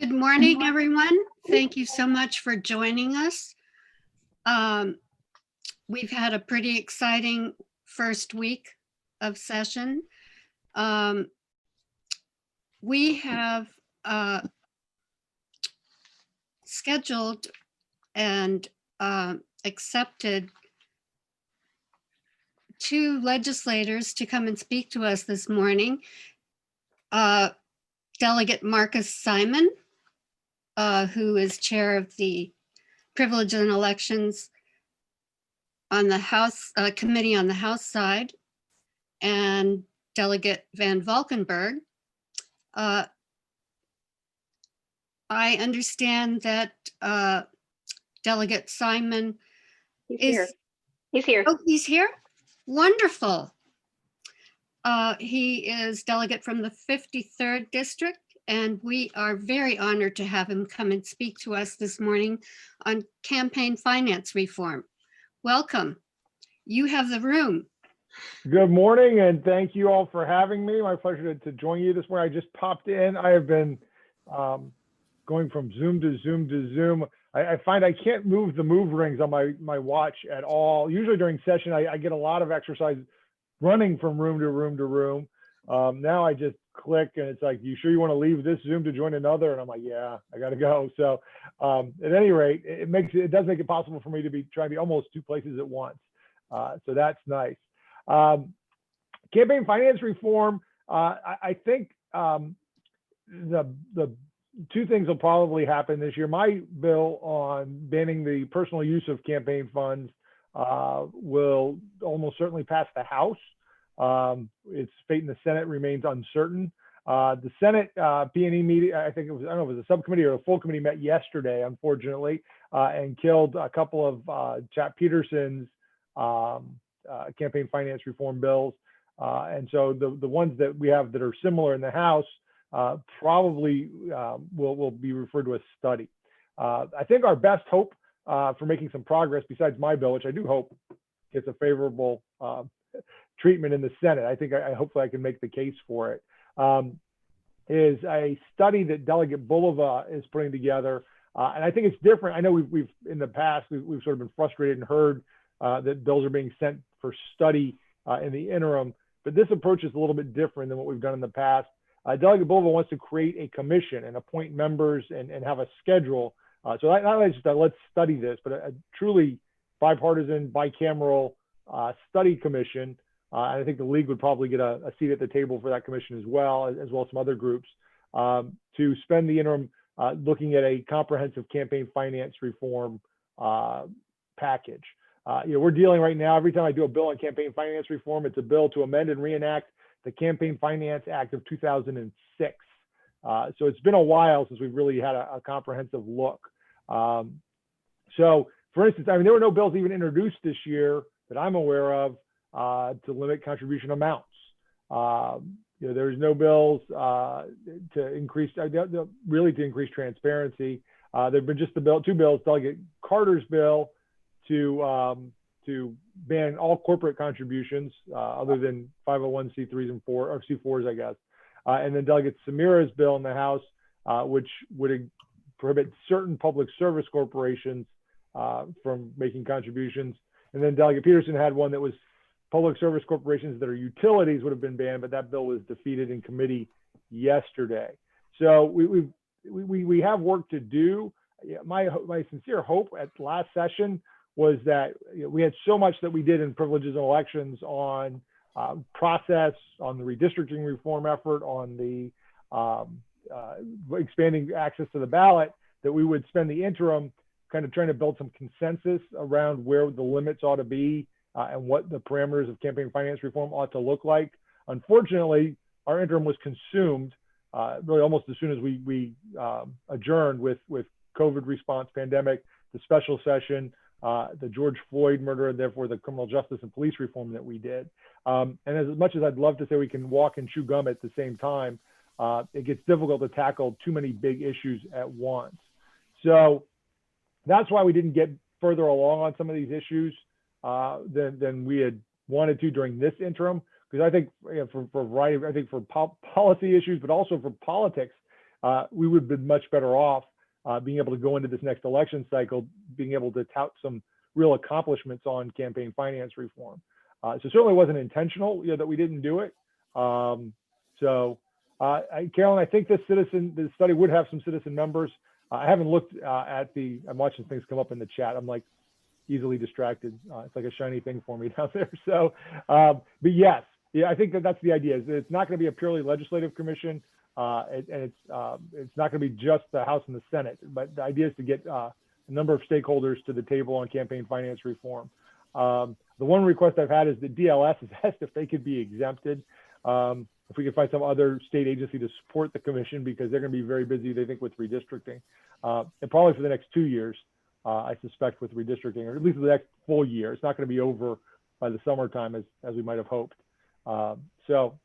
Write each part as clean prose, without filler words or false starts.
Good morning, everyone. Thank you so much for joining us. We've had a pretty exciting first week of session. We have scheduled and accepted 2 legislators to come and speak to us this morning. Delegate Marcus Simon, who is chair of the Privilege and Elections on the House Committee on the House side, and Delegate VanValkenburg. I understand that Delegate Simon He's here. Oh, he's here? Wonderful. He is delegate from the 53rd District, and we are very honored to have him come and speak to us this morning on campaign finance reform. Welcome. You have the room. Good morning, and thank you all for having me. My pleasure to join you this morning. I just popped in. I have been going from Zoom to Zoom to Zoom. I find I can't move the move rings on my watch at all. Usually during session, I get a lot of exercise running from room to room to room. Now I just click and it's like, you sure you want to leave this Zoom to join another? And I'm like, yeah, I got to go. So at any rate, it does make it possible for me to be trying to be almost 2 places at once. So that's nice. Campaign finance reform, I think the 2 things will probably happen this year. My bill on banning the personal use of campaign funds will almost certainly pass the House. Its fate in the Senate remains uncertain. The Senate P&E meeting, I think it was, I don't know if it was a subcommittee or a full committee, met yesterday, unfortunately, and killed a couple of Chap Peterson's campaign finance reform bills. And so the ones that we have that are similar in the House probably will be referred to as study. I think our best hope for making some progress, besides my bill, which I do hope gets a favorable treatment in the Senate, hopefully I can make the case for it, is a study that Delegate Bulova is putting together. And I think it's different. I know we've in the past, we've sort of been frustrated and heard that bills are being sent for study in the interim, but this approach is a little bit different than what we've done in the past. Delegate Bulova wants to create a commission and appoint members and have a schedule. So not only just let's study this, but a truly bipartisan, bicameral study commission. And I think the league would probably get a seat at the table for that commission as well as some other groups, to spend the interim looking at a comprehensive campaign finance reform package. We're dealing right now, every time I do a bill on campaign finance reform, it's a bill to amend and reenact the Campaign Finance Act of 2006. So it's been a while since we've really had a comprehensive look. So for instance, there were no bills even introduced this year that I'm aware of to limit contribution amounts. There's no bills to increase, really to increase transparency. There've been just 2 bills, Delegate Carter's bill to ban all corporate contributions other than 501c3s and C4s, I guess. And then Delegate Samira's bill in the House, which would prohibit certain public service corporations from making contributions. And then Delegate Peterson had one that was public service corporations that are utilities would have been banned, but that bill was defeated in committee yesterday. So we have work to do. My sincere hope at last session was that we had so much that we did in privileges and elections on process, on the redistricting reform effort, on the expanding access to the ballot, that we would spend the interim kind of trying to build some consensus around where the limits ought to be and what the parameters of campaign finance reform ought to look like. Unfortunately, our interim was consumed really almost as soon as we adjourned with COVID response, pandemic, the special session, the George Floyd murder, and therefore the criminal justice and police reform that we did. And as much as I'd love to say we can walk and chew gum at the same time, it gets difficult to tackle too many big issues at once. So that's why we didn't get further along on some of these issues than we had wanted to during this interim. Because I think for a variety of, I think for policy issues, but also for politics, we would have been much better off being able to go into this next election cycle, being able to tout some real accomplishments on campaign finance reform. So certainly wasn't intentional, that we didn't do it. Carolyn, I think this study would have some citizen members. I haven't looked I'm watching things come up in the chat. I'm like easily distracted. It's like a shiny thing for me down there. So, but yes, I think that's the idea. Is that it's not going to be a purely legislative commission, and it's not going to be just the House and the Senate. But the idea is to get a number of stakeholders to the table on campaign finance reform. The one request I've had is that DLS has asked if they could be exempted. If we could find some other state agency to support the commission, because they're going to be very busy, they think, with redistricting, and probably for the next 2 years, I suspect, with redistricting, or at least the next full year. It's not going to be over by the summertime as we might have hoped. So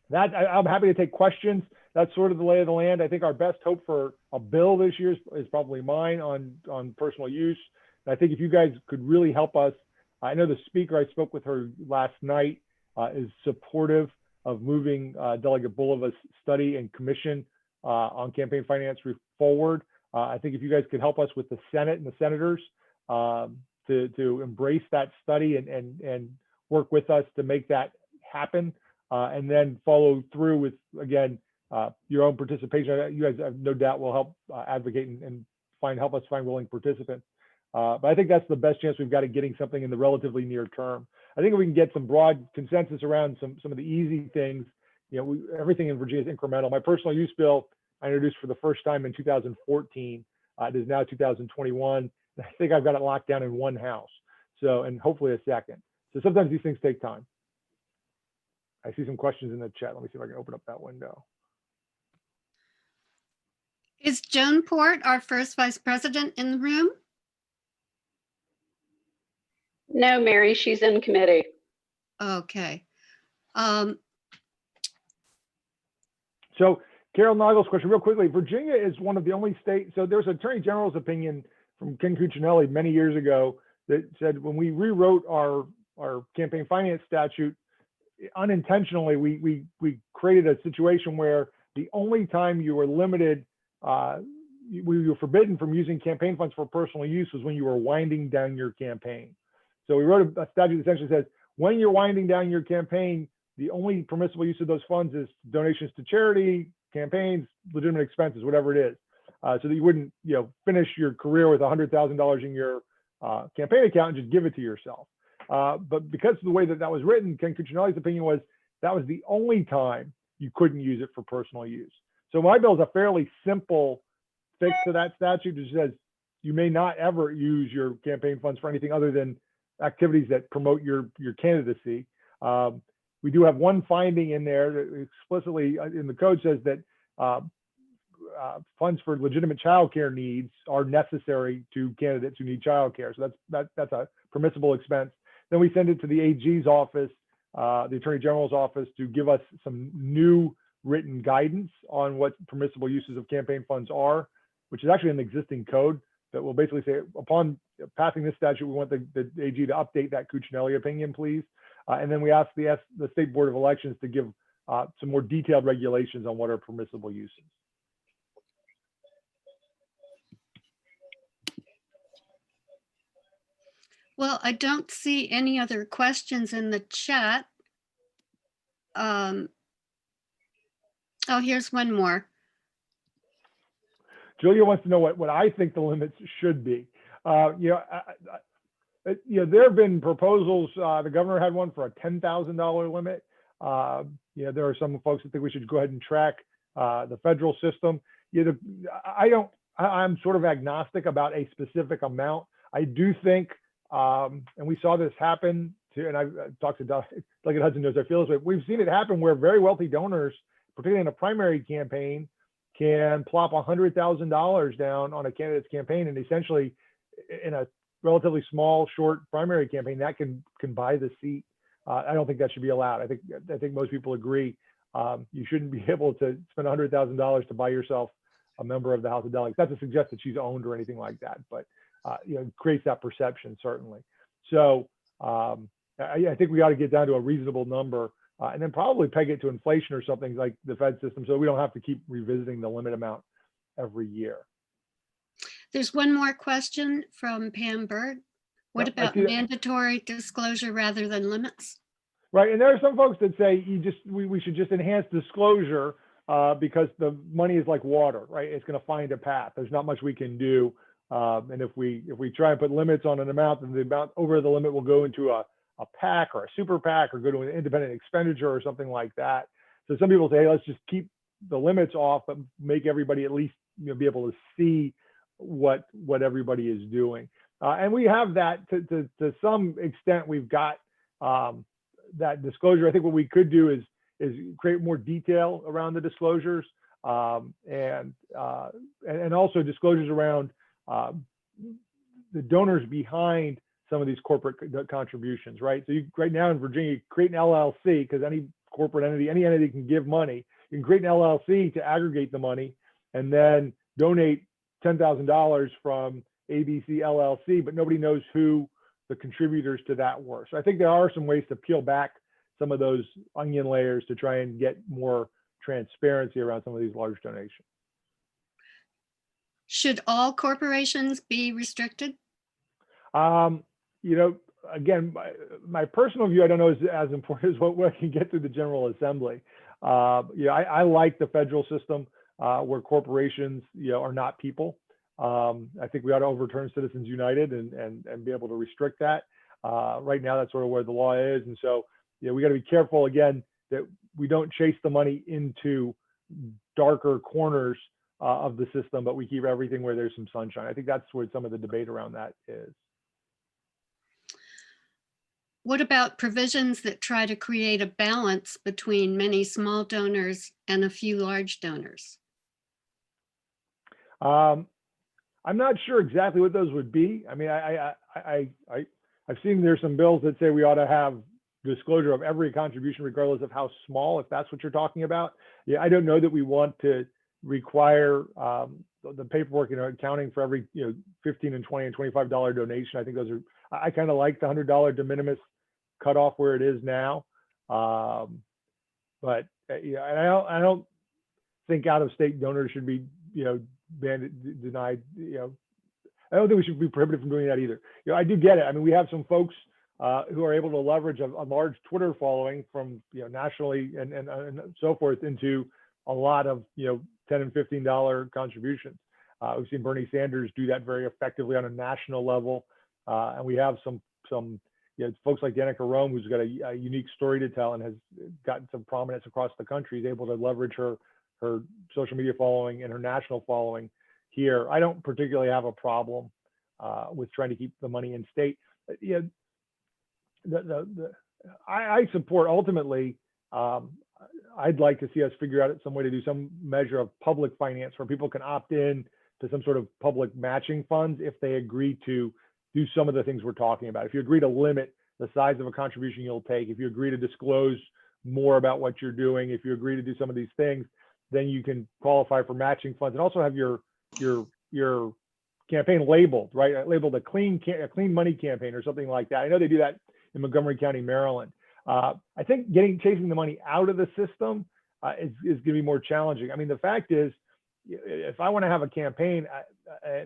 that I'm happy to take questions. That's sort of the lay of the land. I think our best hope for a bill this year is probably mine on personal use. And I think if you guys could really help us, I know the speaker, I spoke with her last night, is supportive of moving Delegate Bulova's study and commission on campaign finance forward. I think if you guys could help us with the Senate and the senators to embrace that study and work with us to make that happen, and then follow through with, again, your own participation. You guys, have no doubt, will help advocate and help us find willing participants. But I think that's the best chance we've got of getting something in the relatively near term. I think if we can get some broad consensus around some of the easy things, everything in Virginia is incremental. My personal use bill I introduced for the first time in 2014. It is now 2021. I think I've got it locked down in one house, and hopefully a second. So sometimes these things take time. I see some questions in the chat. Let me see if I can open up that window. Is Joan Port, our first vice president, in the room? No, Mary, she's in committee. Okay. So Carol Nagel's question, real quickly, Virginia is one of the only states. So there's an Attorney General's opinion from Ken Cuccinelli many years ago that said when we rewrote our campaign finance statute, unintentionally, we created a situation where the only time you were limited, we were forbidden from using campaign funds for personal use was when you were winding down your campaign. So we wrote a statute that essentially says, when you're winding down your campaign, the only permissible use of those funds is donations to charity, campaigns, legitimate expenses, whatever it is, so that you wouldn't, finish your career with $100,000 in your campaign account and just give it to yourself. But because of the way that was written, Ken Cuccinelli's opinion was that was the only time you couldn't use it for personal use. So my bill is a fairly simple fix to that statute. It says you may not ever use your campaign funds for anything other than activities that promote your candidacy. We do have one finding in there that explicitly in the code says that funds for legitimate childcare needs are necessary to candidates who need childcare. So that's a permissible expense. Then we send it to the AG's office, the Attorney General's office, to give us some new written guidance on what permissible uses of campaign funds are, which is actually an existing code that will basically say, upon passing this statute, we want the AG to update that Cuccinelli opinion, please. And then we ask the State Board of Elections to give some more detailed regulations on what are permissible uses. Well, I don't see any other questions in the chat. Oh, here's one more. Julia wants to know what I think the limits should be. There have been proposals. The governor had one for a $10,000 limit. There are some folks that think we should go ahead and track the federal system. I'm sort of agnostic about a specific amount. I do think, and we saw this happen too, and I've talked to Delegate Hudson knows I feel this way. We've seen it happen where very wealthy donors, particularly in a primary campaign, can plop $100,000 down on a candidate's campaign, and essentially in a relatively small, short primary campaign, that can buy the seat. I don't think that should be allowed. I think most people agree you shouldn't be able to spend $100,000 to buy yourself a member of the House of Delegates. Not to suggest that she's owned or anything like that, but it creates that perception, certainly. So I think we ought to get down to a reasonable number and then probably peg it to inflation or something like the Fed system, so we don't have to keep revisiting the limit amount every year. There's one more question from Pam Berg. What Yep, I about see that. mandatory disclosure rather than limits? Right, and there are some folks that say we should just enhance disclosure because the money is like water, right? It's going to find a path. There's not much we can do, and if we try and put limits on an amount, then the amount over the limit will go into a PAC or a super PAC or go to an independent expenditure or something like that. So some people say, hey, let's just keep the limits off, but make everybody at least be able to see what everybody is doing. And we have that to some extent. We've got that disclosure. I think what we could do is create more detail around the disclosures and also disclosures around the donors behind some of these corporate contributions, right? So right now in Virginia, you create an LLC because any corporate entity, any entity can give money. You can create an LLC to aggregate the money and then donate $10,000 from ABC LLC, but nobody knows who the contributors to that were. So I think there are some ways to peel back some of those onion layers to try and get more transparency around some of these large donations. Should all corporations be restricted? Again, my personal view, I don't know, is as important as what can get through the General Assembly. I like the federal system where corporations, are not people. I think we ought to overturn Citizens United and be able to restrict that. Right now, that's sort of where the law is. And so, we got to be careful, again, that we don't chase the money into darker corners of the system, but we keep everything where there's some sunshine. I think that's where some of the debate around that is. What about provisions that try to create a balance between many small donors and a few large donors? I'm not sure exactly what those would be. I mean, I've seen there's some bills that say we ought to have disclosure of every contribution, regardless of how small, if that's what you're talking about. Yeah, I don't know that we want to require the paperwork, accounting for every, $15 and $20 and $25 donation. I think those are, I kind of like the $100 de minimis cutoff where it is now. But I don't think out-of-state donors should be, banned, denied. I don't think we should be prohibited from doing that either. I do get it. I mean, we have some folks who are able to leverage a large Twitter following from, nationally and so forth into a lot of, $10 and $15 contributions. We've seen Bernie Sanders do that very effectively on a national level. And we have some folks like Danica Rome, who's got a unique story to tell and has gotten some prominence across the country, is able to leverage her social media following and her national following here. I don't particularly have a problem with trying to keep the money in state. I support ultimately. I'd like to see us figure out some way to do some measure of public finance where people can opt in to some sort of public matching funds if they agree to do some of the things we're talking about. If you agree to limit the size of a contribution you'll take, if you agree to disclose more about what you're doing, if you agree to do some of these things, then you can qualify for matching funds and also have your campaign labeled, right? Labeled a clean money campaign or something like that. I know they do that in Montgomery County, Maryland. I think chasing the money out of the system is going to be more challenging. I mean, the fact is, if I want to have a campaign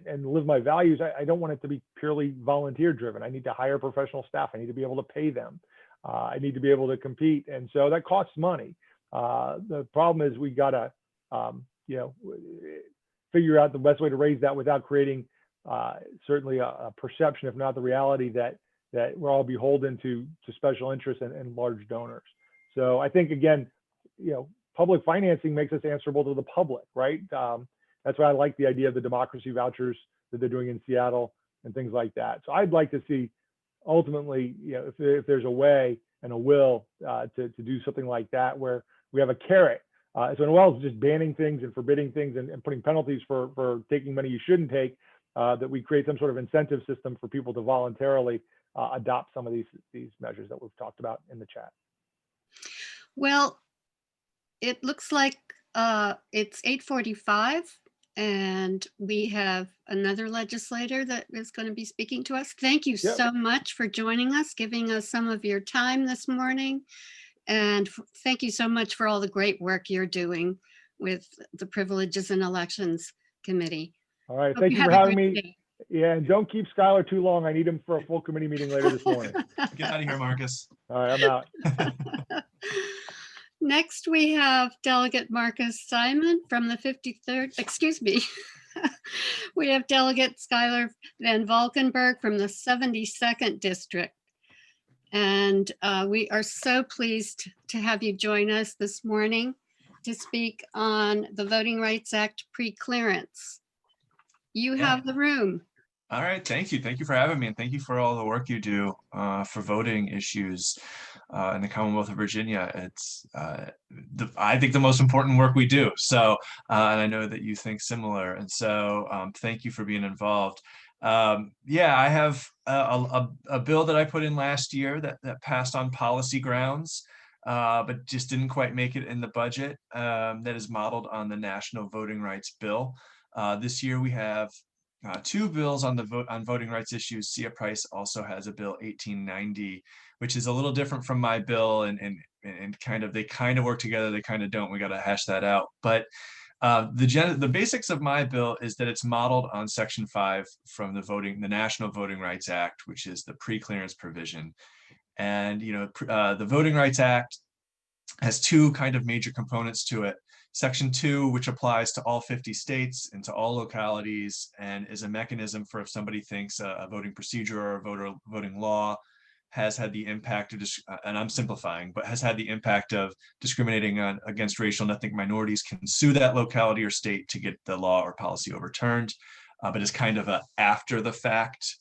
and live my values, I don't want it to be purely volunteer driven. I need to hire professional staff. I need to be able to pay them. I need to be able to compete. And so that costs money. The problem is we got to, figure out the best way to raise that without creating certainly a perception, if not the reality, that we're all beholden to special interests and large donors. So I think, again, public financing makes us answerable to the public, right? That's why I like the idea of the democracy vouchers that they're doing in Seattle and things like that. So I'd like to see ultimately, if there's a way and a will to do something like that, where we have a carrot. So in well as just banning things and forbidding things and putting penalties for taking money you shouldn't take, that we create some sort of incentive system for people to voluntarily adopt some of these measures that we've talked about in the chat. Well, it looks like it's 8:45 and we have another legislator that is going to be speaking to us. Thank you so much for joining us, giving us some of your time this morning. And thank you so much for all the great work you're doing with the Privileges and Elections Committee. All right, Hope thank you have for a having great me. day. Yeah, and don't keep Schuyler too long. I need him for a full committee meeting later this morning. Get out of here, Marcus. All right, I'm out. Next, we have Delegate Marcus Simon from the 53rd, excuse me. We have Delegate Schuyler VanValkenburg from the 72nd District. And we are so pleased to have you join us this morning to speak on the Voting Rights Act pre-clearance. You Yeah. have the room. All right, thank you. Thank you for having me, and thank you for all the work you do for voting issues in the Commonwealth of Virginia. It's, I think, the most important work we do. So, and I know that you think similar. And so thank you for being involved. Yeah, I have a bill that I put in last year that passed on policy grounds, but just didn't quite make it in the budget, that is modeled on the National Voting Rights Bill. This year we have two bills on voting rights issues. Sia Price also has a bill 1890, which is a little different from my bill, and they kind of work together. They kind of don't. We got to hash that out. But the basics of my bill is that it's modeled on Section 5 from the National Voting Rights Act, which is the pre-clearance provision. And the Voting Rights Act has two kind of major components to it. Section 2, which applies to all 50 states and to all localities, and is a mechanism for if somebody thinks a voting procedure or a voting law has had the impact of, and I'm simplifying, but has had the impact of discriminating against racial and ethnic minorities, can sue that locality or state to get the law or policy overturned, but is kind of a after the fact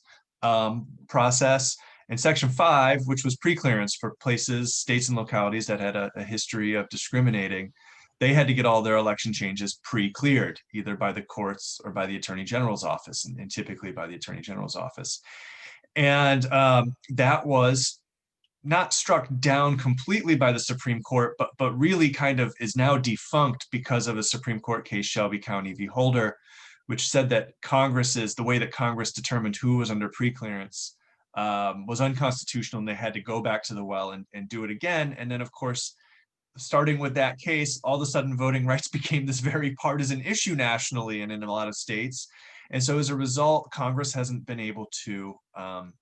process. And Section 5, which was pre-clearance for places, states, and localities that had a history of discriminating, they had to get all their election changes pre-cleared, either by the courts or by the Attorney General's office, and typically by the Attorney General's office. And that was not struck down completely by the Supreme Court, but really kind of is now defunct because of a Supreme Court case, Shelby County v. Holder, which said that the way that Congress determined who was under pre-clearance was unconstitutional, and they had to go back to the well and do it again. And then, of course, starting with that case, all of a sudden voting rights became this very partisan issue nationally and in a lot of states. And so as a result, Congress hasn't been able to kind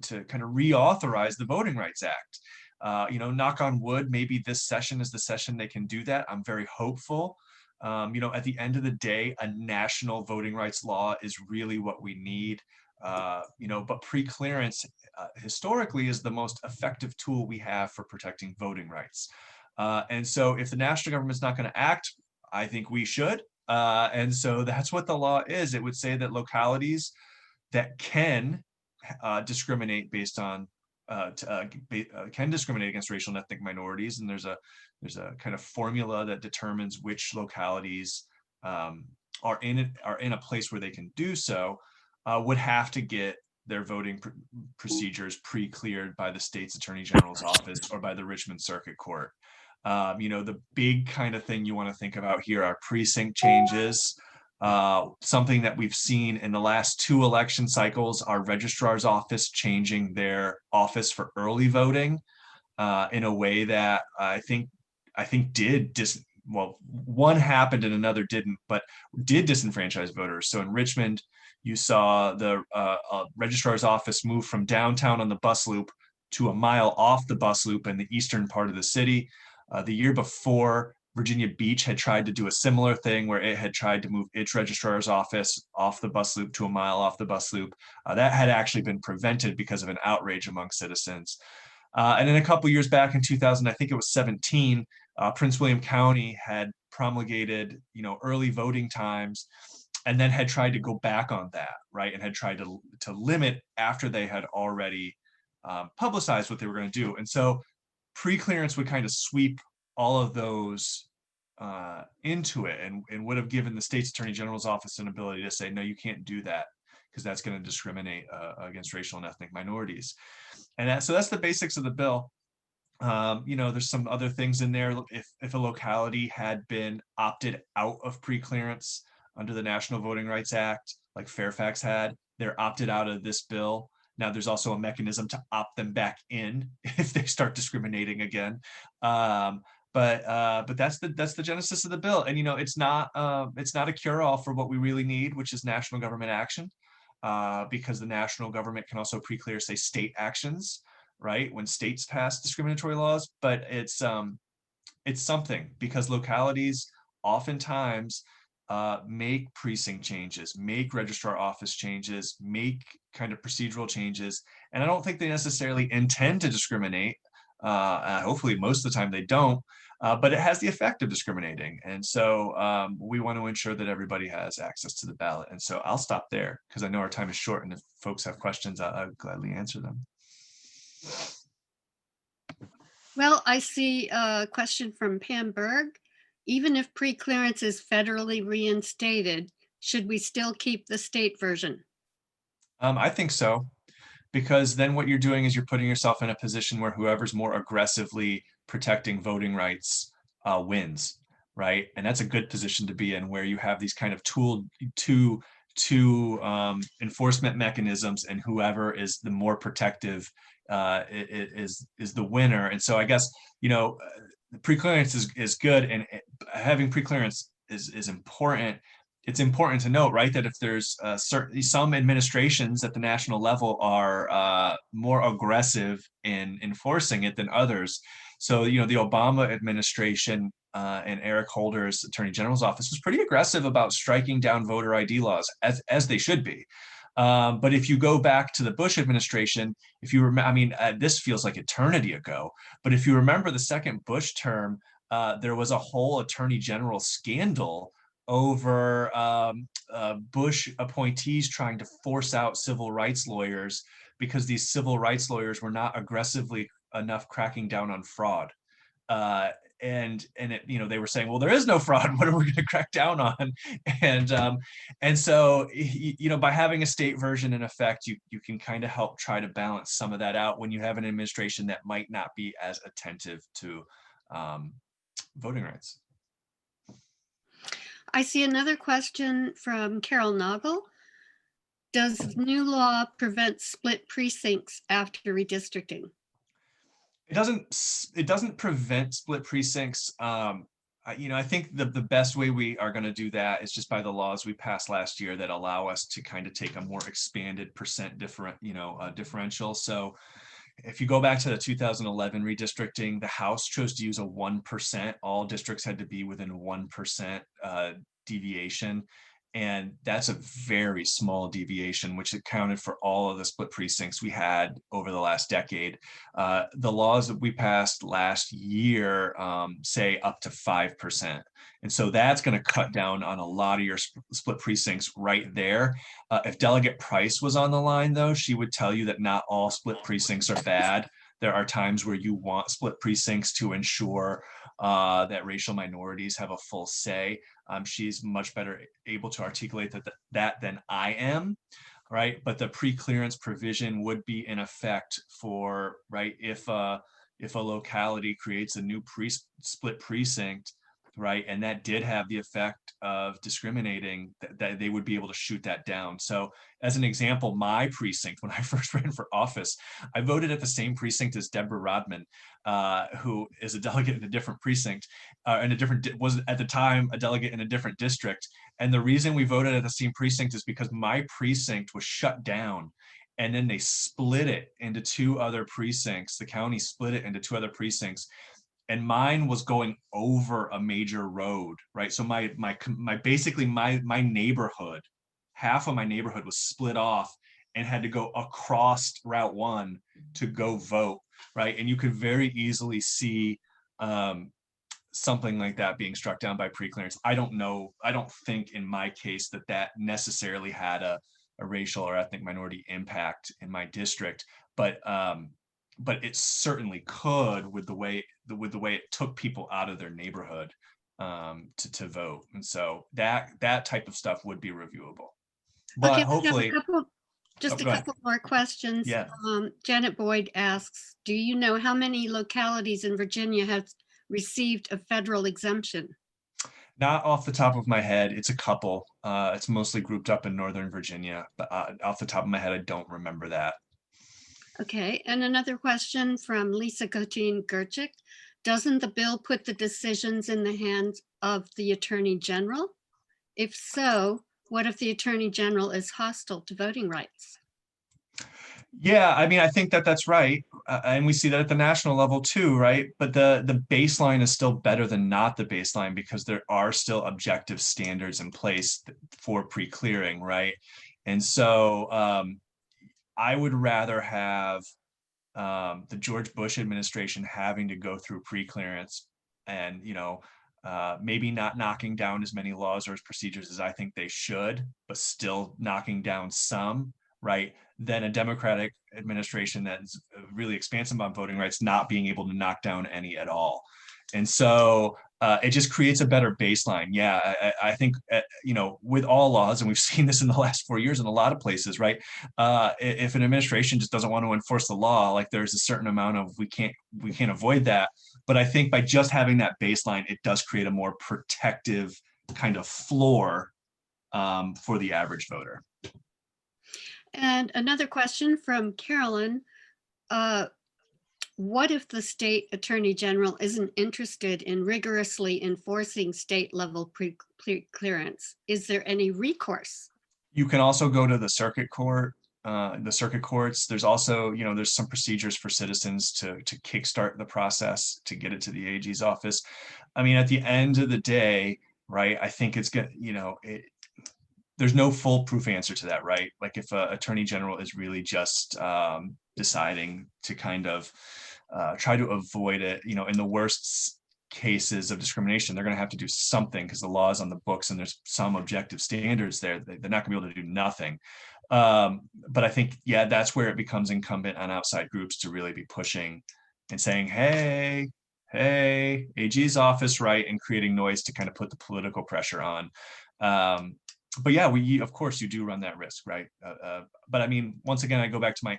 of reauthorize the Voting Rights Act. Knock on wood, maybe this session is the session they can do that. I'm very hopeful. At the end of the day, a national voting rights law is really what we need. But pre-clearance historically is the most effective tool we have for protecting voting rights. And so if the national government's not going to act, I think we should. And so that's what the law is. It would say that localities that can discriminate based on can discriminate against racial and ethnic minorities, and there's a kind of formula that determines which localities are in a place where they can do so, would have to get their voting procedures pre-cleared by the state's Attorney General's office or by the Richmond Circuit Court. The big kind of thing you want to think about here are precinct changes. Something that we've seen in the last 2 election cycles, our registrar's office changing their office for early voting in a way that I think one happened and another didn't, but did disenfranchise voters. So in Richmond, you saw the registrar's office move from downtown on the bus loop to a mile off the bus loop in the eastern part of the city. The year before, Virginia Beach had tried to do a similar thing where it had tried to move its registrar's office off the bus loop to a mile off the bus loop. That had actually been prevented because of an outrage among citizens. And then a couple years back in 2000, I think it was 17, Prince William County had promulgated, early voting times, and then had tried to go back on that, right? And had tried to limit after they had already publicized what they were going to do. And so pre-clearance would kind of sweep all of those into it, and would have given the state's Attorney General's office an ability to say, no, you can't do that, because that's going to discriminate against racial and ethnic minorities. And so that's the basics of the bill. There's some other things in there. If a locality had been opted out of pre-clearance under the National Voting Rights Act, like Fairfax had, they're opted out of this bill. Now, there's also a mechanism to opt them back in if they start discriminating again. But that's the genesis of the bill. And, you know, it's not a cure-all for what we really need, which is national government action, because the national government can also pre-clear, say, state actions, right, when states pass discriminatory laws. But it's something, because localities oftentimes make precinct changes, make registrar office changes, make kind of procedural changes, and I don't think they necessarily intend to discriminate. Hopefully, most of the time they don't, but it has the effect of discriminating, and so we want to ensure that everybody has access to the ballot. And so I'll stop there because I know our time is short, and if folks have questions, I'll gladly answer them. Well, I see a question from Pam Berg. Even if preclearance is federally reinstated, should we still keep the state version? I think so, because then what you're doing is you're putting yourself in a position where whoever's more aggressively protecting voting rights wins, right? And that's a good position to be in, where you have these kind of two enforcement mechanisms, and whoever is the more protective is the winner. And so I guess, you know, preclearance is good, and having preclearance is important. It's important to note, right, that if there's some administrations at the national level are more aggressive in enforcing it than others. So, you know, the Obama administration and Eric Holder's Attorney General's office was pretty aggressive about striking down voter ID laws, as they should be. But if you go back to the Bush administration, if you remember, I mean, this feels like eternity ago, but if you remember the second Bush term, there was a whole Attorney General scandal over Bush appointees trying to force out civil rights lawyers because these civil rights lawyers were not aggressively enough cracking down on fraud. And it, you know, they were saying, well, there is no fraud. What are we going to crack down on? And so, you know, by having a state version in effect, you can kind of help try to balance some of that out when you have an administration that might not be as attentive to voting rights. I see another question from Carol Noggle. Does new law prevent split precincts after redistricting? It doesn't prevent split precincts. You know, I think the best way we are going to do that is just by the laws we passed last year that allow us to kind of take a more expanded percent differential. So if you go back to the 2011 redistricting, the House chose to use a 1%. All districts had to be within 1% deviation. And that's a very small deviation, which accounted for all of the split precincts we had over the last decade. The laws that we passed last year say up to 5%. And so that's going to cut down on a lot of your split precincts right there. If Delegate Price was on the line, though, she would tell you that not all split precincts are bad. There are times where you want split precincts to ensure that racial minorities have a full say. She's much better able to articulate that than I am, right? But the pre-clearance provision would be in effect for, right, if a locality creates a new split precinct, right, and that did have the effect of discriminating, that they would be able to shoot that down. So as an example, my precinct, when I first ran for office, I voted at the same precinct as Deborah Rodman, who is a delegate in a different precinct, was at the time a delegate in a different district. And the reason we voted at the same precinct is because my precinct was shut down. And then they split it into two other precincts. The county split it into two other precincts. And mine was going over a major road, right? So my neighborhood, half of my neighborhood was split off and had to go across Route 1 to go vote, right? And you could very easily see something like that being struck down by preclearance. I don't think in my case that necessarily had a racial or ethnic minority impact in my district, but it certainly could with the way it took people out of their neighborhood to vote. And so that type of stuff would be reviewable. But okay, hopefully, a couple more questions. Yeah. Janet Boyd asks, do you know how many localities in Virginia have received a federal exemption? Not off the top of my head. It's a couple. It's mostly grouped up in Northern Virginia, but off the top of my head, I don't remember that. Okay, and another question from Lisa Cotin Gerchik. Doesn't the bill put the decisions in the hands of the Attorney General? If so, what if the Attorney General is hostile to voting rights? Yeah, I mean, I think that that's right. And we see that at the national level too, right? But the baseline is still better than not the baseline because there are still objective standards in place for pre-clearing, right? And so I would rather have the George Bush administration having to go through pre-clearance and, maybe not knocking down as many laws or procedures as I think they should, but still knocking down some, right? Than a Democratic administration that's really expansive on voting rights, not being able to knock down any at all. And so it just creates a better baseline. Yeah, I think, with all laws, and we've seen this in the last 4 years in a lot of places, right? If an administration just doesn't want to enforce the law, like there's a certain amount of, we can't avoid that. But I think by just having that baseline, it does create a more protective kind of floor for the average voter. And another question from Carolyn. What if the state attorney general isn't interested in rigorously enforcing state level pre-clearance? Is there any recourse? You can also go to the circuit court, the circuit courts. There's also, there's some procedures for citizens to kickstart the process, to get it to the AG's office. I mean, at the end of the day, right, I think it's good, there's no foolproof answer to that, right? Like if an attorney general is really just deciding to kind of try to avoid it, in the worst cases of discrimination, they're going to have to do something because the law is on the books and there's some objective standards there. They're not going to be able to do nothing. But I think, yeah, that's where it becomes incumbent on outside groups to really be pushing and saying, hey, AG's office, right? And creating noise to kind of put the political pressure on. But yeah, of course you do run that risk, right? But I mean, once again, I go back to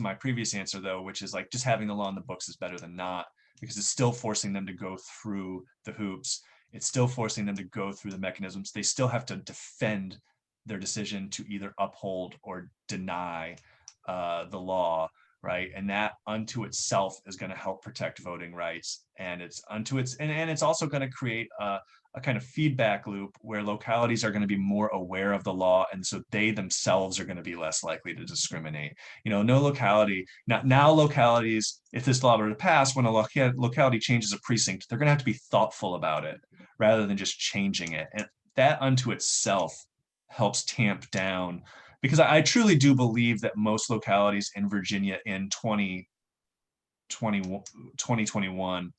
my previous answer though, which is like just having the law on the books is better than not, because it's still forcing them to go through the hoops. It's still forcing them to go through the mechanisms. They still have to defend their decision to either uphold or deny the law, right? And that unto itself is going to help protect voting rights. And it's and it's also going to create a kind of feedback loop where localities are going to be more aware of the law, and so they themselves are going to be less likely to discriminate. No locality now localities, if this law were to pass, when a locality changes a precinct, they're going to have to be thoughtful about it rather than just changing it, and that unto itself helps tamp down, because I truly do believe that most localities in Virginia in 2021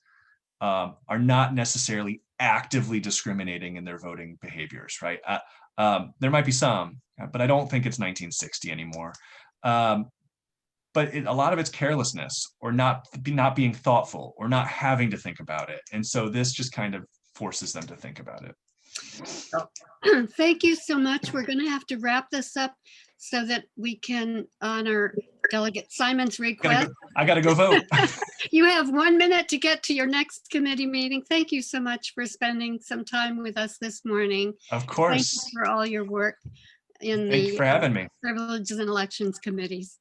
are not necessarily actively discriminating in their voting behaviors, right? There might be some, but I don't think it's 1960 anymore. But a lot of it's carelessness or not being thoughtful or not having to think about it. And so this just kind of forces them to think about it. Thank you so much. We're going to have to wrap this up so that we can honor Delegate Simon's request. I got to go vote. You have 1 minute to get to your next committee meeting. Thank you so much for spending some time with us this morning. Of course. Thank you for all your work in Thank you for having me. Privileges and Elections committees.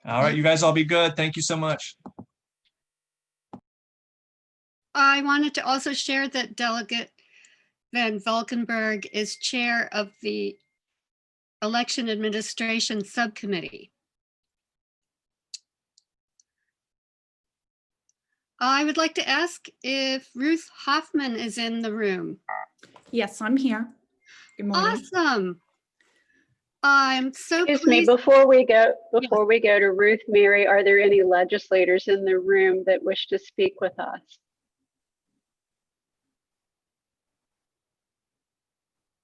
All right, you guys all be good. Thank you so much. I wanted to also share that Delegate VanValkenburg is chair of the Election Administration Subcommittee. I would like to ask if Ruth Hoffman is in the room. Yes, I'm here. Good morning. Awesome. I'm so Excuse me, pleased. before we go to Ruth, Mary, are there any legislators in the room that wish to speak with us?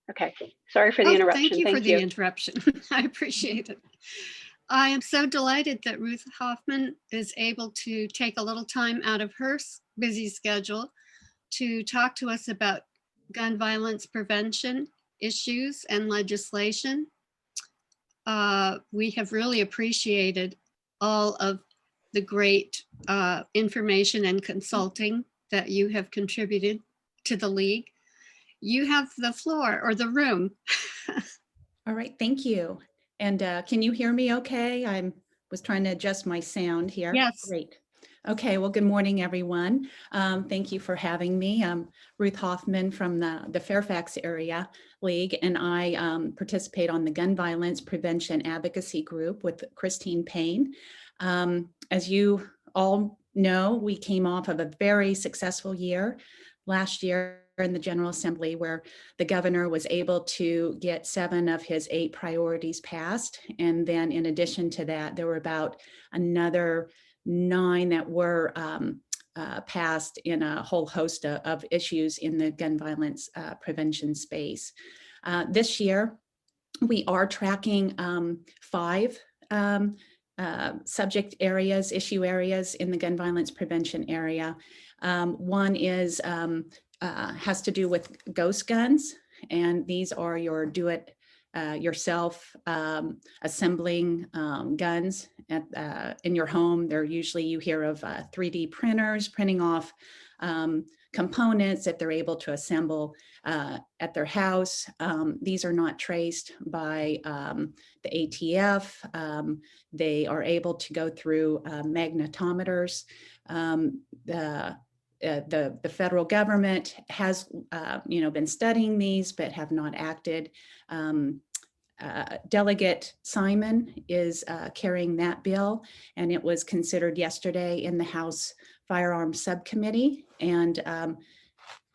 Okay, sorry for the interruption. Thank you for the interruption. I appreciate it. I am so delighted that Ruth Hoffman is able to take a little time out of her busy schedule to talk to us about gun violence prevention issues and legislation. We have really appreciated all of the great information and consulting that you have contributed to the League. You have the floor or the room. All right, thank you. And can you hear me okay? I'm was trying to adjust my sound here. Yes. Great. Okay, well, good morning, everyone. Thank you for having me. I'm Ruth Hoffman from the Fairfax Area League, and I participate on the Gun Violence Prevention Advocacy Group with Christine Payne. As you all know, we came off of a very successful year last year in the General Assembly, where the governor was able to get 7 of his 8 priorities passed. And then in addition to that, there were about another 9 that were passed in a whole host of issues in the gun violence prevention space. This year, we are tracking 5 subject areas, issue areas in the gun violence prevention area. One is has to do with ghost guns, and these are your do-it-yourself assembling guns in your home. They're usually, you hear of 3D printers printing off components that they're able to assemble at their house. These are not traced by the ATF. They are able to go through magnetometers. The federal government has, been studying these, but have not acted. Delegate Simon is carrying that bill, and it was considered yesterday in the House Firearms Subcommittee. And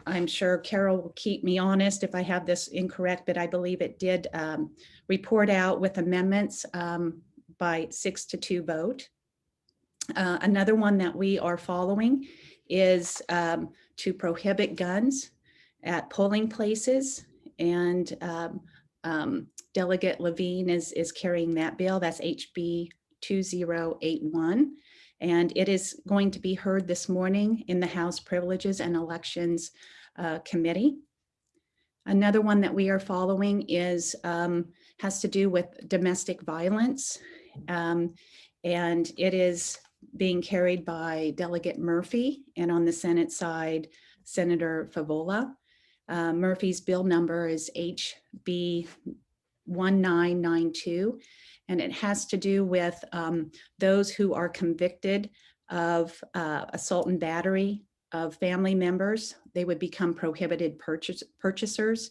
I'm sure Carol will keep me honest if I have this incorrect, but I believe it did report out with amendments by 6-2 vote. Another one that we are following is to prohibit guns at polling places, and Delegate Levine is carrying that bill. That's HB 2081, and it is going to be heard this morning in the House Privileges and Elections Committee. Another one that we are following is has to do with domestic violence, and it is being carried by Delegate Murphy, and on the Senate side, Senator Favola. Murphy's bill number is HB 1992, and it has to do with those who are convicted of assault and battery of family members. They would become prohibited purchasers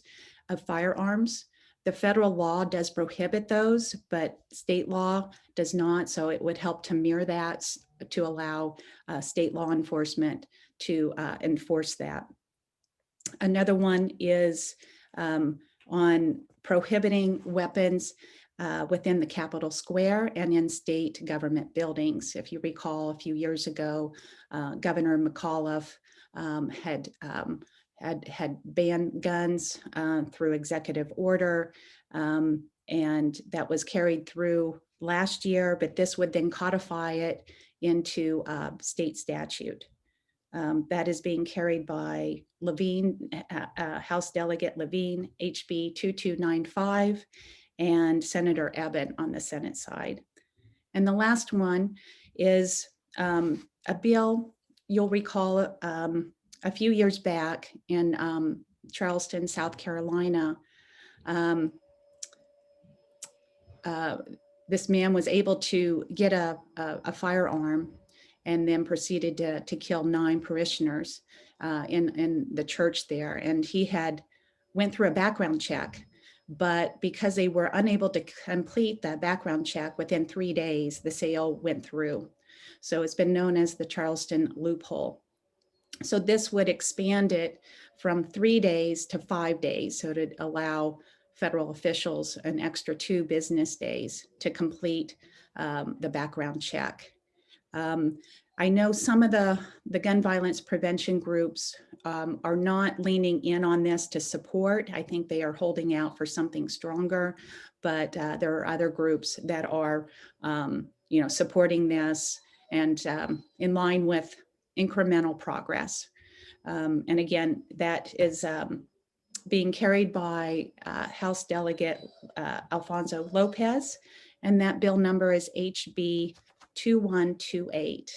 of firearms. The federal law does prohibit those, but state law does not. So it would help to mirror that to allow state law enforcement to enforce that. Another one is on prohibiting weapons within the Capitol Square and in state government buildings. If you recall, a few years ago, Governor McAuliffe had banned guns through executive order, and that was carried through last year, but this would then codify it into state statute. That is being carried by Levine, House Delegate Levine, HB 2295, and Senator Abbott on the Senate side. And the last one is a bill, you'll recall a few years back in Charleston, South Carolina, this man was able to get a firearm and then proceeded to kill 9 parishioners in the church there. And he went through a background check, but because they were unable to complete that background check within 3 days, the sale went through. So it's been known as the Charleston loophole. So this would expand it from 3 days to 5 days. So to allow federal officials an extra 2 business days to complete the background check. I know some of the gun violence prevention groups are not leaning in on this to support. I think they are holding out for something stronger, but there are other groups that are supporting this and in line with incremental progress. And again, that is being carried by House Delegate Alfonso Lopez, and that bill number is HB 2128.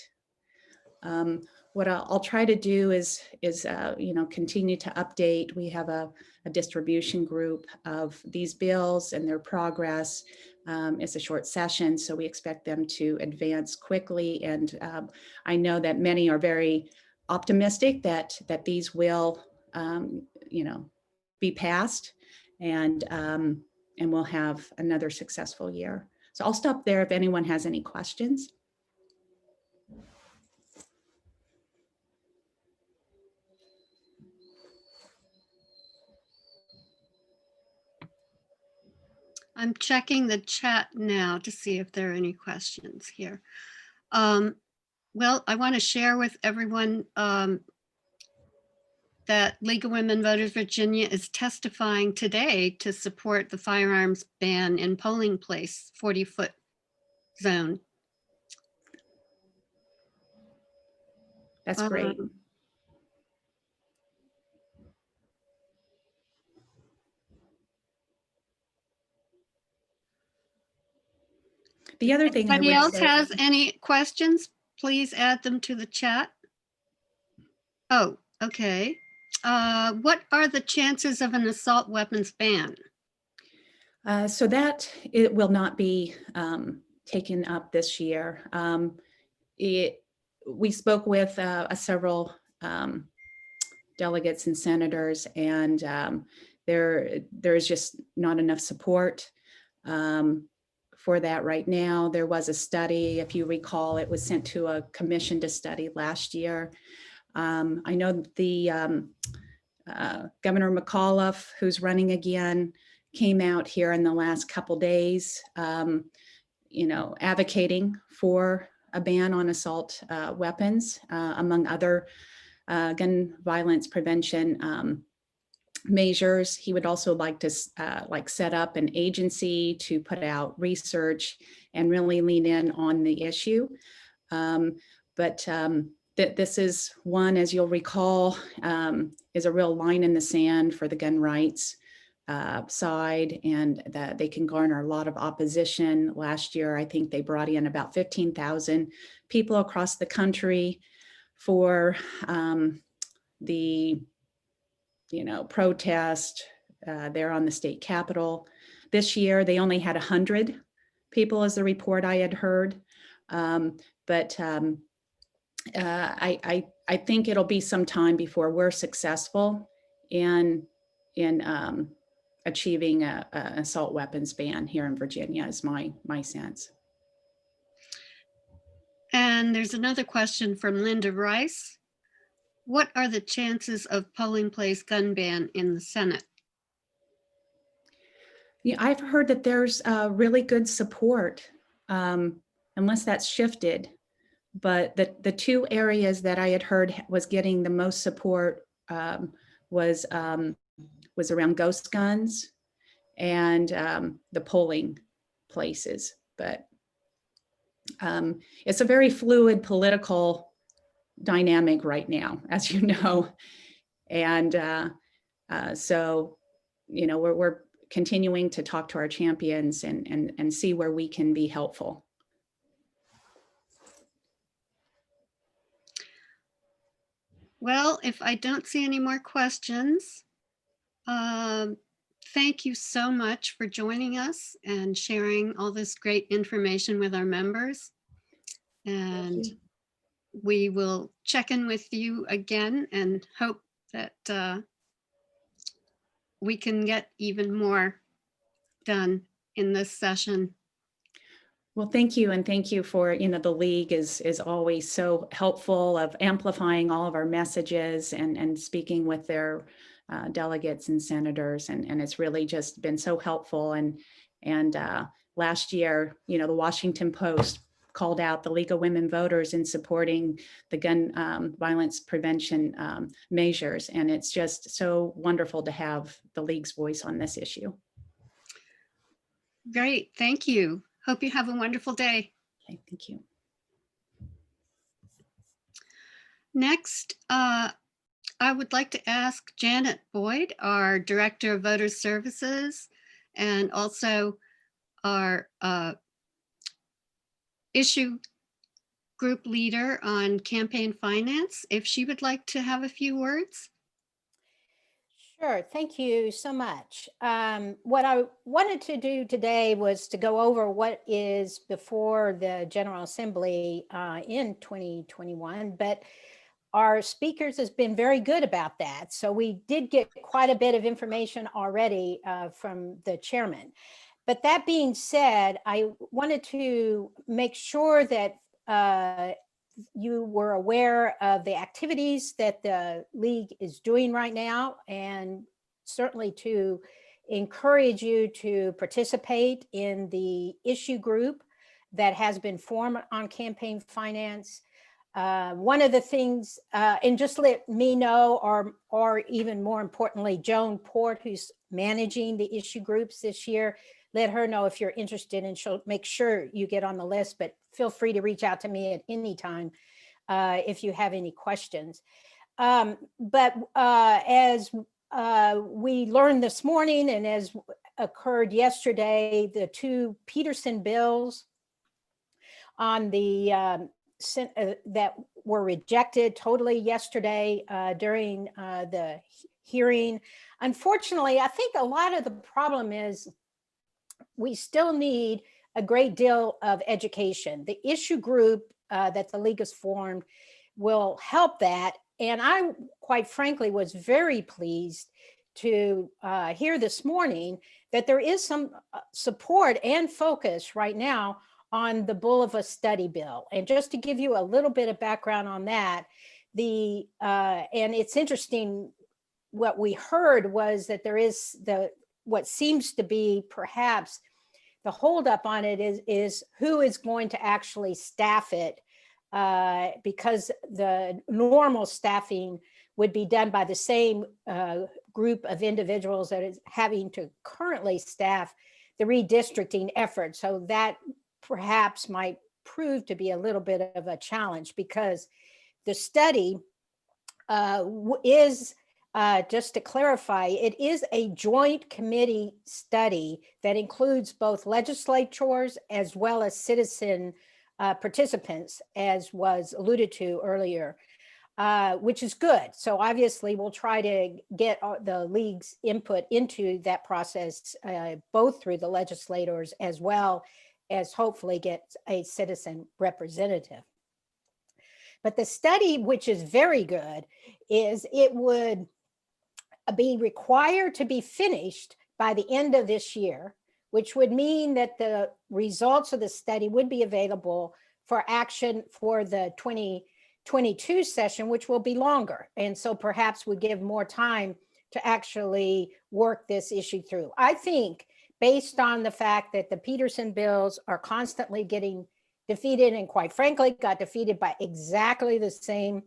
What I'll try to do is continue to update. We have a distribution group of these bills and their progress. It's a short session, so we expect them to advance quickly. And I know that many are very optimistic that these will, be passed, and we'll have another successful year. So I'll stop there if anyone has any questions. I'm checking the chat now to see if there are any questions here. Well, I want to share with everyone that League of Women Voters Virginia is testifying today to support the firearms ban in polling place 40-foot zone. That's great. The other thing I Anybody would else say, has any questions? Please add them to the chat. Oh, okay. What are the chances of an assault weapons ban? so that it will not be taken up this year. We spoke with several delegates and senators, and there's just not enough support for that right now. There was a study, if you recall, it was sent to a commission to study last year. I know the Governor McAuliffe, who's running again, came out here in the last couple days, advocating for a ban on assault weapons, among other gun violence prevention measures. He would also like to set up an agency to put out research and really lean in on the issue. This is one, as you'll recall, is a real line in the sand for the gun rights side, and that they can garner a lot of opposition. Last year, I think they brought in about 15,000 people across the country for the protest there on the state capitol. This year, they only had 100 people, as the report I had heard. I think it'll be some time before we're successful in achieving an assault weapons ban here in Virginia, is my sense. And there's another question from Linda Rice. What are the chances of polling place gun ban in the Senate? Yeah, I've heard that there's really good support, unless that's shifted. But the two areas that I had heard was getting the most support was around ghost guns and the polling places. But it's a very fluid political dynamic right now, as you know. And so, we're continuing to talk to our champions and see where we can be helpful. Well, if I don't see any more questions, thank you so much for joining us and sharing all this great information with our members. And we will check in with you again and hope that we can get even more done in this session. Well, thank you. And thank you for, the League is always so helpful of amplifying all of our messages and speaking with their delegates and senators. And it's really just been so helpful. And last year, the Washington Post called out the League of Women Voters in supporting the gun violence prevention measures. And it's just so wonderful to have the League's voice on this issue. Great, thank you. Hope you have a wonderful day. Okay, thank you. Next, I would like to ask Janet Boyd, our Director of Voter Services, and also our issue group leader on campaign finance, if she would like to have a few words. Sure, thank you so much. What I wanted to do today was to go over what is before the General Assembly in 2021, but our speakers has been very good about that. So we did get quite a bit of information already from the chairman. But that being said, I wanted to make sure that you were aware of the activities that the league is doing right now, and certainly to encourage you to participate in the issue group that has been formed on campaign finance. One of the things, and just let me know, or even more importantly, Joan Port, who's managing the issue groups this year, let her know if you're interested, and she'll make sure you get on the list, but feel free to reach out to me at any time if you have any questions. But as we learned this morning, and as occurred yesterday, the two Peterson bills on the that were rejected totally yesterday during the hearing. Unfortunately, I think a lot of the problem is we still need a great deal of education. The issue group that the league has formed will help that. And I, quite frankly, was very pleased to hear this morning that there is some support and focus right now on the Bulova study bill. And just to give you a little bit of background on that, and it's interesting, what we heard was that there is what seems to be perhaps the holdup on it is who is going to actually staff it, because the normal staffing would be done by the same group of individuals that is having to currently staff the redistricting effort. So that perhaps might prove to be a little bit of a challenge, because the study is, just to clarify, it is a joint committee study that includes both legislators as well as citizen participants, as was alluded to earlier, which is good. So obviously we'll try to get the league's input into that process, both through the legislators as well as hopefully get a citizen representative. But the study, which is very good, is it would be required to be finished by the end of this year, which would mean that the results of the study would be available for action for the 2022 session, which will be longer. And so perhaps we give more time to actually work this issue through. I think, based on the fact that the Peterson bills are constantly getting defeated, and quite frankly, got defeated by exactly the same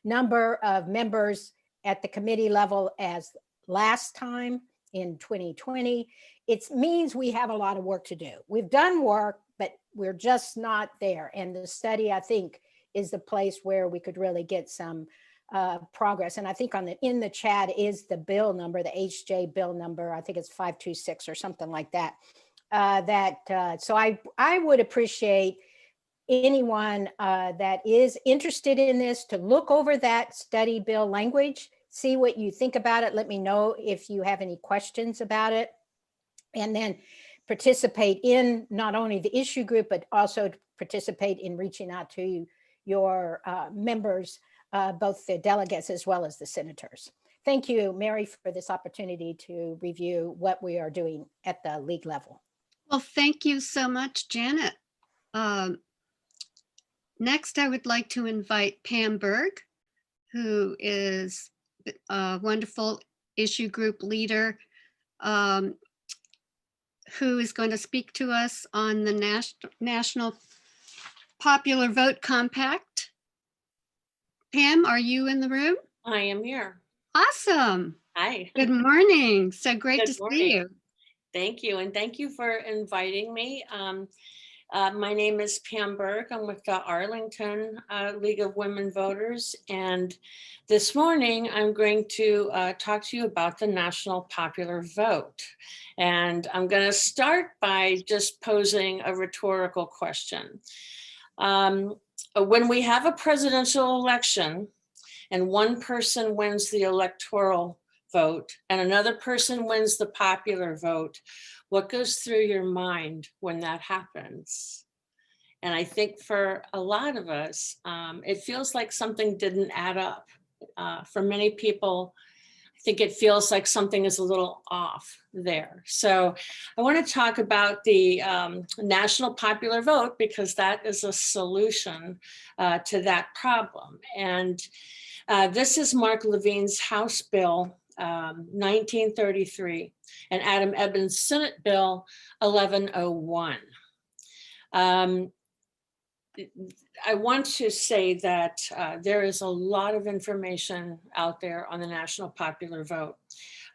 number of members at the committee level as last time in 2020, it means we have a lot of work to do. We've done work, but we're just not there. And the study, I think, is the place where we could really get some progress. And I think in the chat is the bill number, the HJ bill number. I think it's 526 or something like that. So I would appreciate anyone that is interested in this to look over that study bill language, see what you think about it. Let me know if you have any questions about it, and then participate in not only the issue group, but also participate in reaching out to your members, both the delegates as well as the senators. Thank you, Mary, for this opportunity to review what we are doing at the league level. Well, thank you so much, Janet. Next, I would like to invite Pam Berg, who is a wonderful issue group leader, who is going to speak to us on the National Popular Vote Compact. Pam, are you in the room? I am here. Awesome. Hi. Good morning. So great Good to see morning. you. Thank you. And thank you for inviting me. My name is Pam Berg. I'm with the Arlington League of Women Voters. And this morning, I'm going to talk to you about the National Popular Vote. And I'm going to start by just posing a rhetorical question. When we have a presidential election, and one person wins the electoral vote and another person wins the popular vote, what goes through your mind when that happens? And I think for a lot of us, it feels like something didn't add up. For many people, I think it feels like something is a little off there. So I want to talk about the national popular vote, because that is a solution to that problem. And this is Mark Levine's House Bill 1933 and Adam Ebbins' Senate Bill 1101. I want to say that there is a lot of information out there on the national popular vote.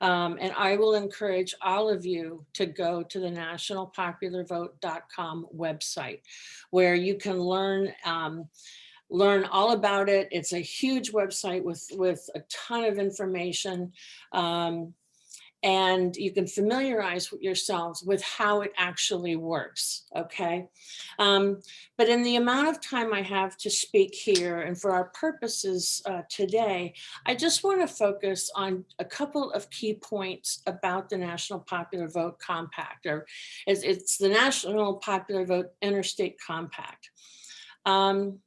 And I will encourage all of you to go to the nationalpopularvote.com website, where you can learn all about it. It's a huge website with a ton of information. And you can familiarize yourselves with how it actually works, okay? But in the amount of time I have to speak here and for our purposes today, I just want to focus on a couple of key points about the National Popular Vote Compact, or it's the National Popular Vote Interstate Compact. And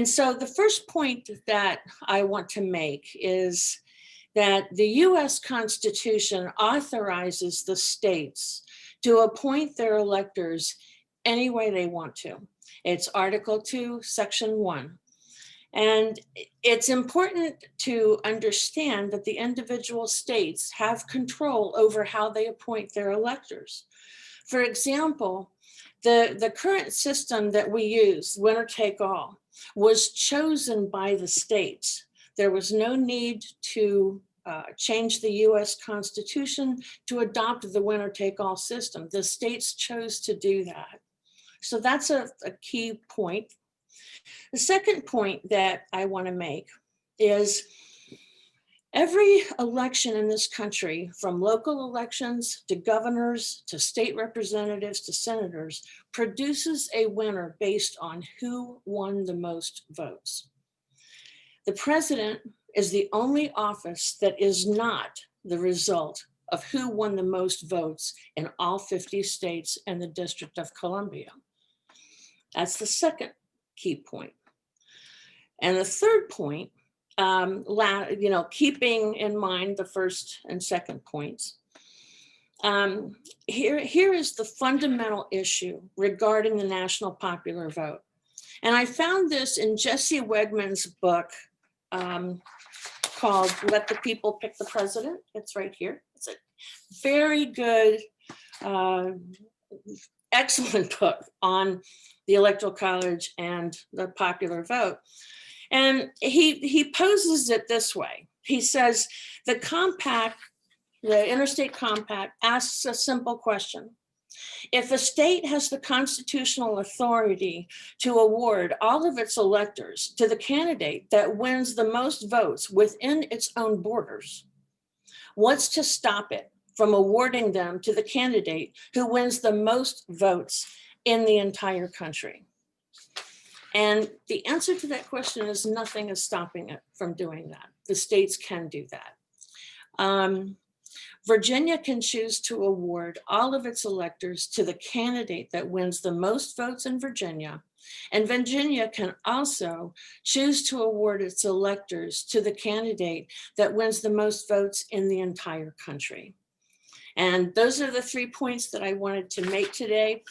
so the first point that I want to make is that the US Constitution authorizes the states to appoint their electors any way they want to. It's Article 2, Section 1. And it's important to understand that the individual states have control over how they appoint their electors. For example, the current system that we use, winner take all, was chosen by the states. There was no need to change the US Constitution to adopt the winner take all system. The states chose to do that. So that's a key point. The second point that I want to make is every election in this country, from local elections to governors to state representatives to senators, produces a winner based on who won the most votes. The president is the only office that is not the result of who won the most votes in all 50 states and the District of Columbia. That's the second key point. And the third point, keeping in mind the first and second points, here is the fundamental issue regarding the national popular vote. And I found this in Jesse Wegman's book, called Let the People Pick the President. It's right here. It's a very good, excellent book on the Electoral College and the popular vote. And he poses it this way. He says, the compact, the interstate compact, asks a simple question. If a state has the constitutional authority to award all of its electors to the candidate that wins the most votes within its own borders, what's to stop it from awarding them to the candidate who wins the most votes in the entire country? And the answer to that question is nothing is stopping it from doing that. The states can do that. Virginia can choose to award all of its electors to the candidate that wins the most votes in Virginia. And Virginia can also choose to award its electors to the candidate that wins the most votes in the entire country. And those are the 3 points that I wanted to make today.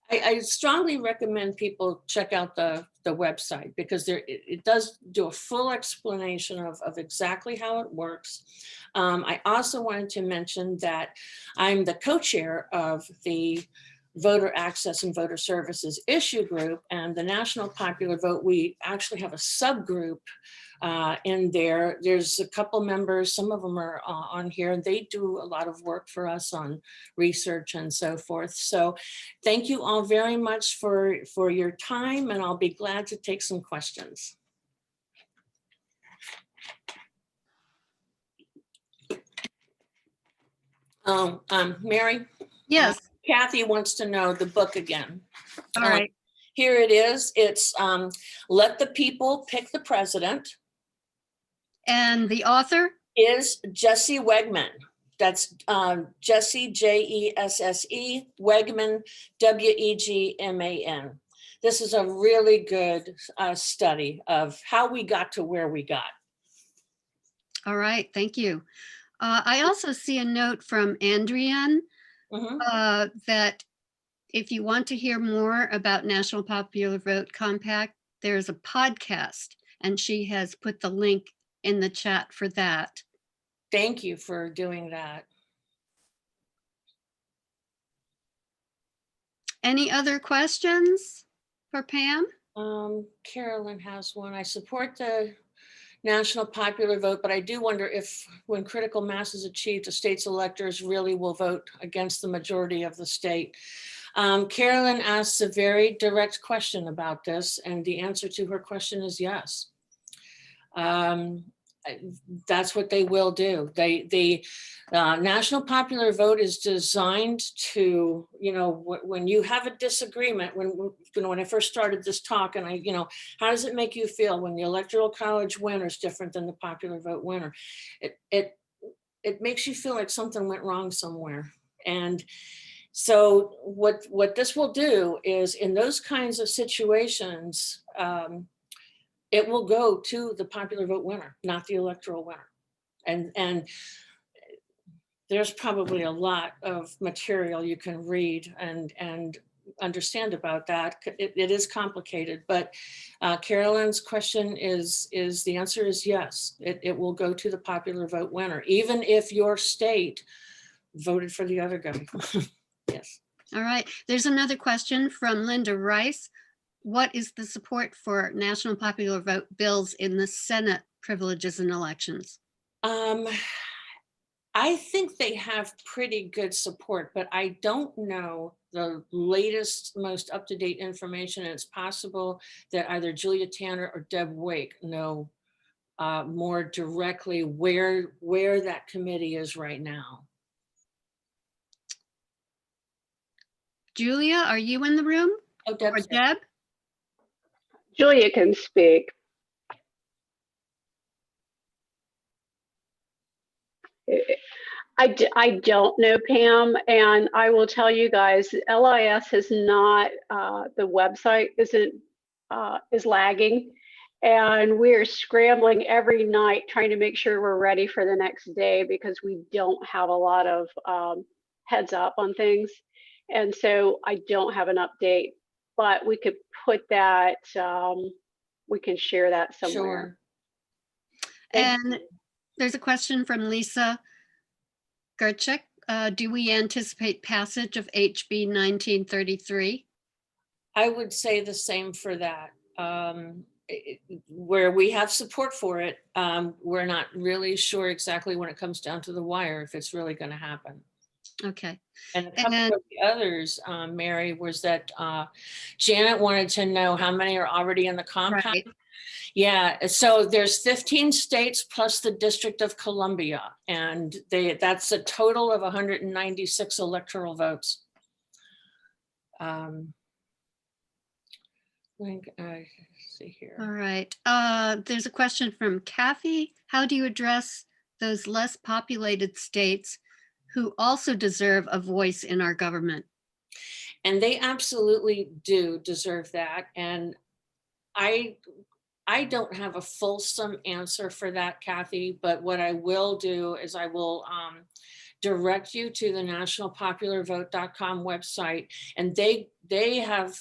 I strongly recommend people check out the website, because it does do a full explanation of exactly how it works. I also wanted to mention that I'm the co-chair of the Voter Access and Voter Services Issue Group, and the National Popular Vote, we actually have a subgroup in there. There's a couple members, some of them are on here, and they do a lot of work for us on research and so forth. So thank you all very much for your time, and I'll be glad to take some questions. Mary? Yes, Kathy wants to know the book again. all right. Here it is. It's Let the People Pick the President. And the author? Is Jesse Wegman. That's Jesse, Jesse, Wegman, Wegman. This is a really good study of how we got to where we got. All right, thank you. I also see a note from Andrienne that if you want to hear more about National Popular Vote Compact, there's a podcast, and she has put the link in the chat for that. Thank you for doing that. Any other questions for Pam? Carolyn has one. I support the national popular vote, but I do wonder if when critical mass is achieved, the state's electors really will vote against the majority of the state. Carolyn asks a very direct question about this, and the answer to her question is yes. That's what they will do. The national popular vote is designed to, when you have a disagreement, when I first started this talk, and how does it make you feel when the electoral college winner is different than the popular vote winner? It makes you feel like something went wrong somewhere. And so what this will do is, in those kinds of situations, it will go to the popular vote winner, not the electoral winner. And there's probably a lot of material you can read and understand about that. It is complicated, but Carolyn's question is the answer is yes. It will go to the popular vote winner, even if your state voted for the other guy. Yes. All right, there's another question from Linda Rice. What is the support for national popular vote bills in the Senate privileges and elections? I think they have pretty good support, but I don't know the latest, most up-to-date information. It's possible that either Julia Tanner or Deb Wake know more directly where that committee is right now. Julia, are you in the room? Oh, Or Deb's Deb? Julia can speak. I don't know, Pam, and I will tell you guys, LIS has not, the website is lagging, and we're scrambling every night trying to make sure we're ready for the next day because we don't have a lot of heads up on things. And so I don't have an update, but we could put that, we can share that somewhere. Sure. And there's a question from Lisa Gerchik. Do we anticipate passage of HB 1933? I would say the same for that. Where we have support for it, we're not really sure exactly when it comes down to the wire if it's really going to happen. Okay. And a couple of the others, Mary, was that Janet wanted to know how many are already in the compact. Right. Yeah, so there's 15 states plus the District of Columbia, and that's a total of 196 electoral votes. I see here. All right. There's a question from Kathy. How do you address those less populated states who also deserve a voice in our government? And they absolutely do deserve that. And I don't have a fulsome answer for that, Kathy, but what I will do is I will direct you to the nationalpopularvote.com website, and they have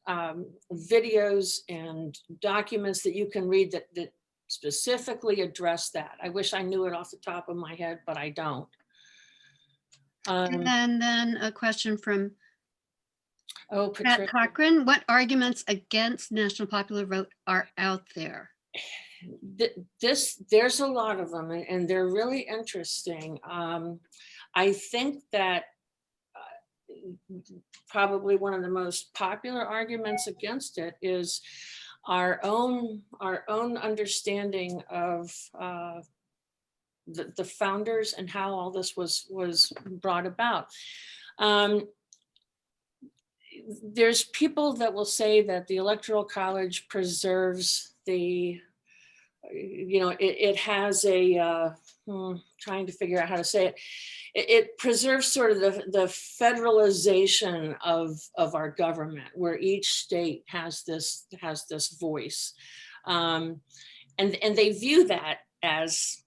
videos and documents that you can read that specifically address that. I wish I knew it off the top of my head, but I don't. And then a question from Patricia. Pat Cochran. What arguments against national popular vote are out there? There's a lot of them, and they're really interesting. I think that probably one of the most popular arguments against it is our own understanding of the founders and how all this was brought about. there's people that will say that the Electoral College preserves the, it has a, trying to figure out how to say it. It preserves sort of the federalization of our government, where each state has this voice, and they view that as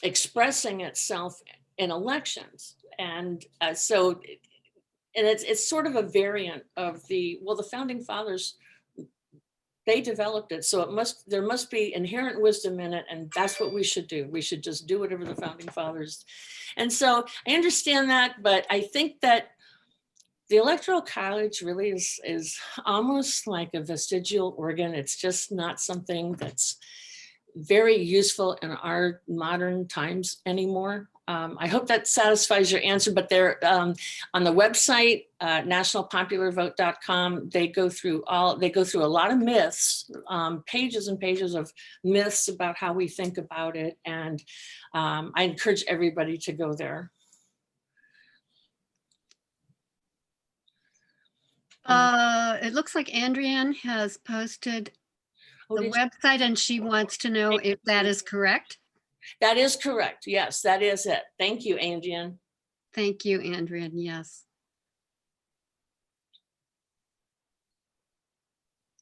expressing itself in elections, and so it's sort of a variant of the Founding Fathers. They developed it, so there must be inherent wisdom in it, and that's what we should do. We should just do whatever the Founding Fathers. And so I understand that, but I think that the Electoral College really is almost like a vestigial organ. It's just not something that's very useful in our modern times anymore. I hope that satisfies your answer, but they're on the website, nationalpopularvote.com. They go through a lot of myths, pages and pages of myths about how we think about it. And I encourage everybody to go there. It looks like Andrienne has posted the website, and she wants to know if that is correct. That is correct. Yes, that is it. Thank you, Andrienne. Thank you, Andrienne. Yes.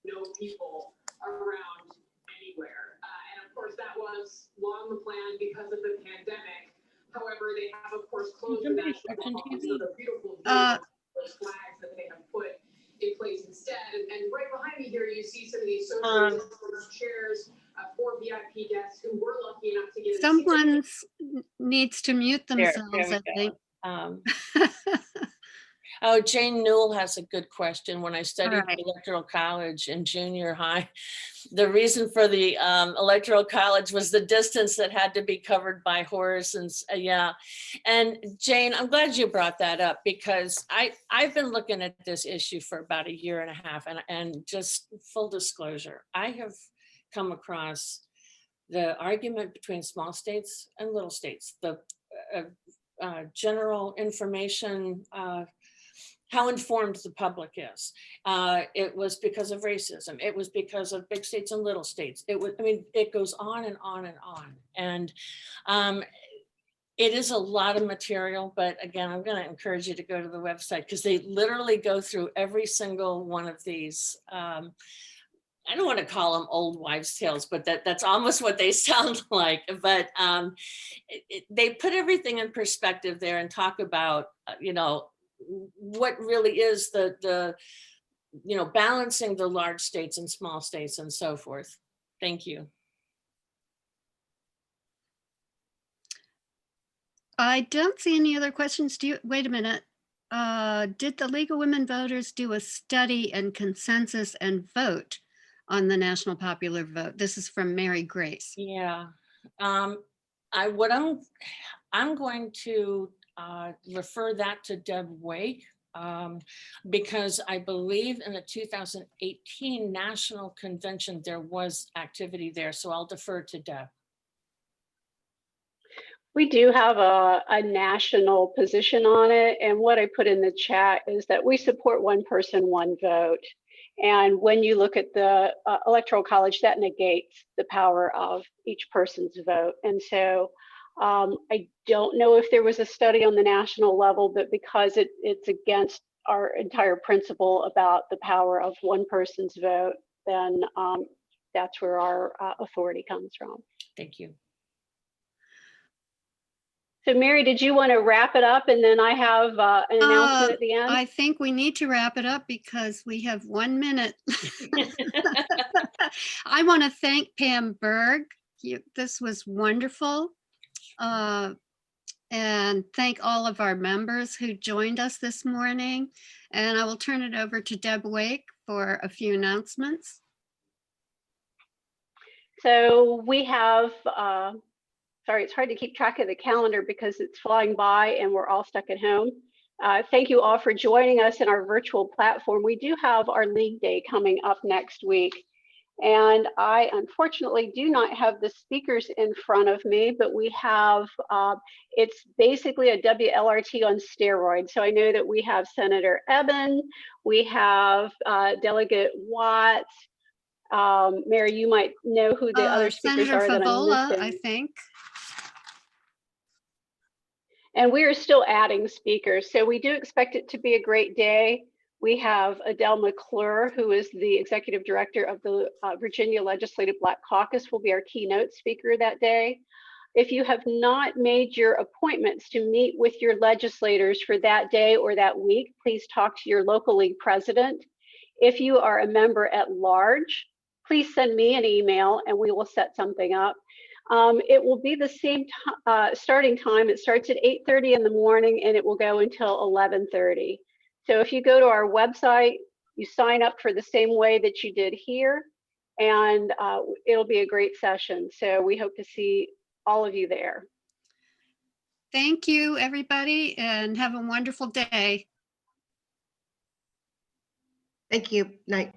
No people around anywhere. And of course, that was long the plan because of the pandemic. However, they have, of course, closed the national mall. So the beautiful those flags that they have put in place instead. And right behind me here, you see some of these social distance chairs for VIP guests who were lucky enough to get Someone needs to mute themselves, I think. Oh, Jane Newell has a good question. When I studied Electoral College in junior high, the reason for the Electoral College was the distance that had to be covered by horse. And yeah. And Jane, I'm glad you brought that up, because I've been looking at this issue for about a year and a half. And just full disclosure, I have come across the argument between small states and little states, the general information, how informed the public is. It was because of racism. It was because of big states and little states. It goes on and on and on. And it is a lot of material, but again, I'm going to encourage you to go to the website, because they literally go through every single one of these. I don't want to call them old wives' tales, but that's almost what they sound like. But they put everything in perspective there and talk about, what really is the balancing the large states and small states and so forth. Thank you. I don't see any other questions. Wait a minute. Did the League of Women Voters do a study and consensus and vote on the national popular vote? This is from Mary Grace. Yeah. I'm going to refer that to Deb Wake, because I believe in the 2018 National Convention, there was activity there. So I'll defer to Deb. We do have a national position on it. And what I put in the chat is that we support one person, one vote. And when you look at the Electoral College, that negates the power of each person's vote. And so I don't know if there was a study on the national level, but because it's against our entire principle about the power of one person's vote, then that's where our authority comes from. Thank you. So Mary, did you want to wrap it up? And then I have an announcement at the end. I think we need to wrap it up because we have 1 minute. I want to thank Pam Berg. This was wonderful. And thank all of our members who joined us this morning. And I will turn it over to Deb Wake for a few announcements. So we have, sorry, it's hard to keep track of the calendar because it's flying by and we're all stuck at home. Thank you all for joining us in our virtual platform. We do have our League Day coming up next week. And I unfortunately do not have the speakers in front of me, but we have, it's basically a WLRT on steroids. So I know that we have Senator Eben, we have Delegate Watts. Mary, you might know who the other speakers Senator are that I'm Favola, missing. I think. And we are still adding speakers. So we do expect it to be a great day. We have Adele McClure, who is the executive director of the Virginia Legislative Black Caucus, will be our keynote speaker that day. If you have not made your appointments to meet with your legislators for that day or that week, please talk to your local league president. If you are a member at large, please send me an email and we will set something up. It will be the same starting time. It starts at 8:30 in the morning and it will go until 11:30. So if you go to our website, you sign up for the same way that you did here, and it'll be a great session. So we hope to see all of you there. Thank you, everybody, and have a wonderful day. Thank you. Night.